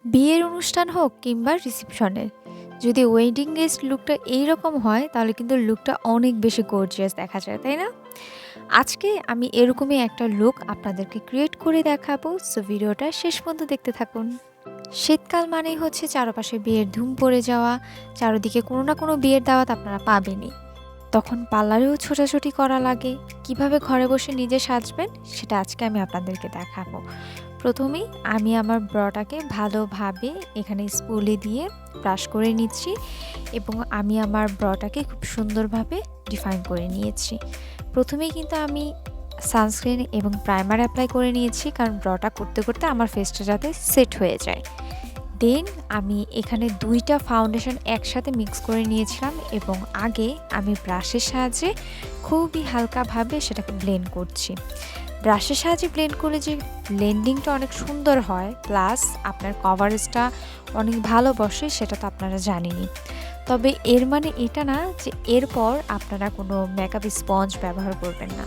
বিয়ের অনুষ্ঠান হোক কিংবা রিসেপশনের, যদি ওয়েডিং গেস্ট লুকটা এইরকম হয় তাহলে কিন্তু লুকটা অনেক বেশি গর্জিয়াস দেখা যায়, তাই না? আজকে আমি এরকমই একটা লুক আপনাদেরকে ক্রিয়েট করে দেখাবো, সো ভিডিওটা শেষ পর্যন্ত দেখতে থাকুন। শীতকাল মানেই হচ্ছে চারপাশে বিয়ের ধুম পড়ে যাওয়া, চারদিকে কোনো না কোনো বিয়ের দাওয়াত আপনারা পাবেনই। তখন পার্লারেও ছোটাছুটি করা লাগে। কিভাবে ঘরে বসে নিজে সাজবেন সেটা আজকে আমি আপনাদেরকে দেখাবো। প্রথমেই আমি আমার ব্রটাকে ভালোভাবে এখানে স্পুলে দিয়ে ব্রাশ করে নিচ্ছি এবং আমি আমার ব্রটাকে খুব সুন্দরভাবে ডিফাইন করে নিয়েছি। প্রথমেই কিন্তু আমি সানস্ক্রিন এবং প্রাইমার অ্যাপ্লাই করে নিয়েছি, কারণ ব্রটা করতে করতে আমার ফেসটা যাতে সেট হয়ে যায়। দেন আমি এখানে 2টা ফাউন্ডেশন একসাথে মিক্স করে নিয়েছিলাম এবং আগে আমি ব্রাশের সাহায্যে খুবই হালকাভাবে সেটাকে ব্লেন্ড করছি। ব্রাশের সাহায্যে ব্লেন্ড করলে যে ব্লেন্ডিংটা অনেক সুন্দর হয়, প্লাস আপনার কভারেজটা অনেক ভালো বসে, সেটা তো আপনারা জানেনই। তবে এর মানে এটা না যে এরপর আপনারা কোনো মেকআপ স্পঞ্জ ব্যবহার করবেন না।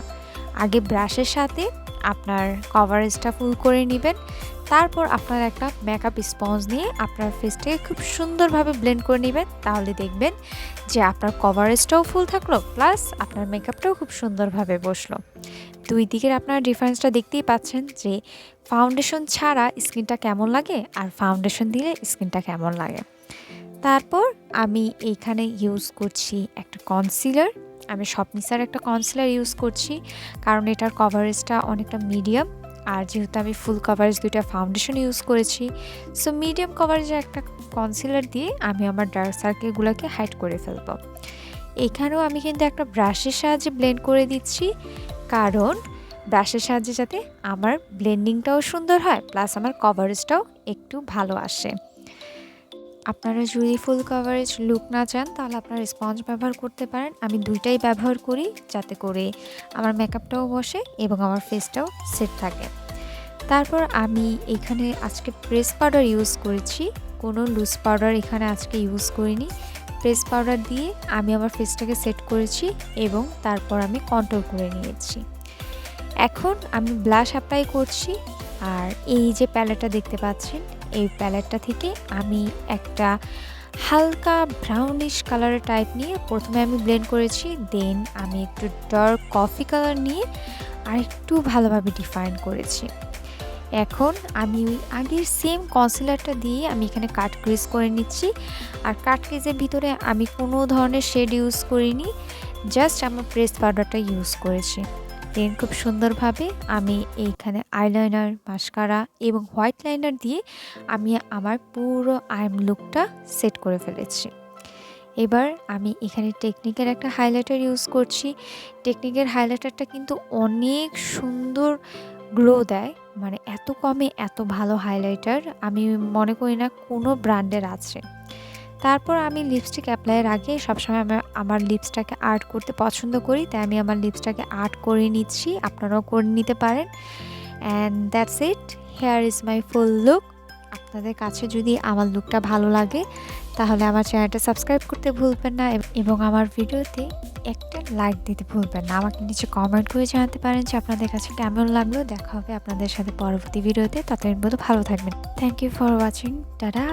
আগে ব্রাশের সাথে আপনার কভারেজটা ফুল করে নেবেন, তারপর আপনার একটা মেকআপ স্পঞ্জ নিয়ে আপনার ফেসটাকে খুব সুন্দরভাবে ব্লেন্ড করে নেবেন। তাহলে দেখবেন যে আপনার কভারেজটাও ফুল থাকলো, প্লাস আপনার মেকআপটাও খুব সুন্দরভাবে বসলো। দুই দিকের আপনার ডিফারেন্সটা দেখতেই পাচ্ছেন যে ফাউন্ডেশন ছাড়া স্কিনটা কেমন লাগে আর ফাউন্ডেশন দিলে স্কিনটা কেমন লাগে। তারপর আমি এইখানে ইউজ করছি একটা কনসিলার। আমি শপমিসার একটা কনসিলার ইউজ করছি, কারণ এটার কভারেজটা অনেকটা মিডিয়াম, আর যেহেতু আমি ফুল কভারেজ 2টা ফাউন্ডেশন ইউজ করেছি, সো মিডিয়াম কভারেজের একটা কনসিলার দিয়ে আমি আমার ডার্ক সার্কেলগুলোকে হাইড করে ফেলবো। এখানেও আমি কিন্তু একটা ব্রাশের সাহায্যে ব্লেন্ড করে দিচ্ছি, কারণ ব্রাশের সাহায্যে যাতে আমার ব্লেন্ডিংটাও সুন্দর হয়, প্লাস আমার কভারেজটাও একটু ভালো আসে। আপনারা যদি ফুল কভারেজ লুক না চান তাহলে আপনারা স্পঞ্জ ব্যবহার করতে পারেন। আমি 2টাই ব্যবহার করি যাতে করে আমার মেকআপটাও বসে এবং আমার ফেসটাও সেট থাকে। তারপর আমি এখানে আজকে প্রেস পাউডার ইউজ করেছি, কোনো লুজ পাউডার এখানে আজকে ইউজ করিনি। প্রেস পাউডার দিয়ে আমি আমার ফেসটাকে সেট করেছি এবং তারপর আমি কন্ট্রোল করে নিয়েছি। এখন আমি ব্লাশ অ্যাপ্লাই করছি, আর এই যে প্যালেটটা দেখতে পাচ্ছেন, এই প্যালেটটা থেকে আমি একটা হালকা ব্রাউনিশ কালারের টাইপ নিয়ে প্রথমে আমি ব্লেন্ড করেছি, দেন আমি একটু ডার্ক কফি কালার নিয়ে আরেকটু ভালোভাবে ডিফাইন করেছি। এখন আমি ওই আগের সেম কনসিলারটা দিয়ে আমি এখানে কাট ক্রিজ করে নিচ্ছি, আর কাট ক্রিজের ভিতরে আমি কোনো ধরনের শেড ইউজ করিনি, জাস্ট আমার প্রেস পাউডারটা ইউজ করেছি। দেন খুব সুন্দরভাবে আমি এইখানে আইলাইনার, মাস্কারা এবং হোয়াইট লাইনার দিয়ে আমি আমার পুরো আইম লুকটা সেট করে ফেলেছি। এবার আমি এখানে টেকনিকের একটা হাইলাইটার ইউজ করছি। টেকনিকের হাইলাইটারটা কিন্তু অনেক সুন্দর গ্লো দেয়, মানে এত কমে এত ভালো হাইলাইটার আমি মনে করি না কোনো ব্র্যান্ডের আছে। তারপর আমি লিপস্টিক অ্যাপ্লাইয়ের আগে সবসময় আমার লিপসটাকে আর্ট করতে পছন্দ করি, তাই আমি আমার লিপসটাকে আর্ট করে নিচ্ছি, আপনারাও করে নিতে পারেন। And that's it, hair is my full look. আপনাদের কাছে যদি আমার লুকটা ভালো লাগে তাহলে আমার চ্যানেলটা সাবস্ক্রাইব করতে ভুলবেন না এবং আমার ভিডিওতে একটা লাইক দিতে ভুলবেন না। আমাকে নিচে কমেন্ট করে জানাতে পারেন যে আপনাদের কাছে কেমন লাগলো। দেখা হবে আপনাদের সাথে পরবর্তী ভিডিওতে, ততদিন পর্যন্ত ভালো থাকবেন। Thank you for watching, tata.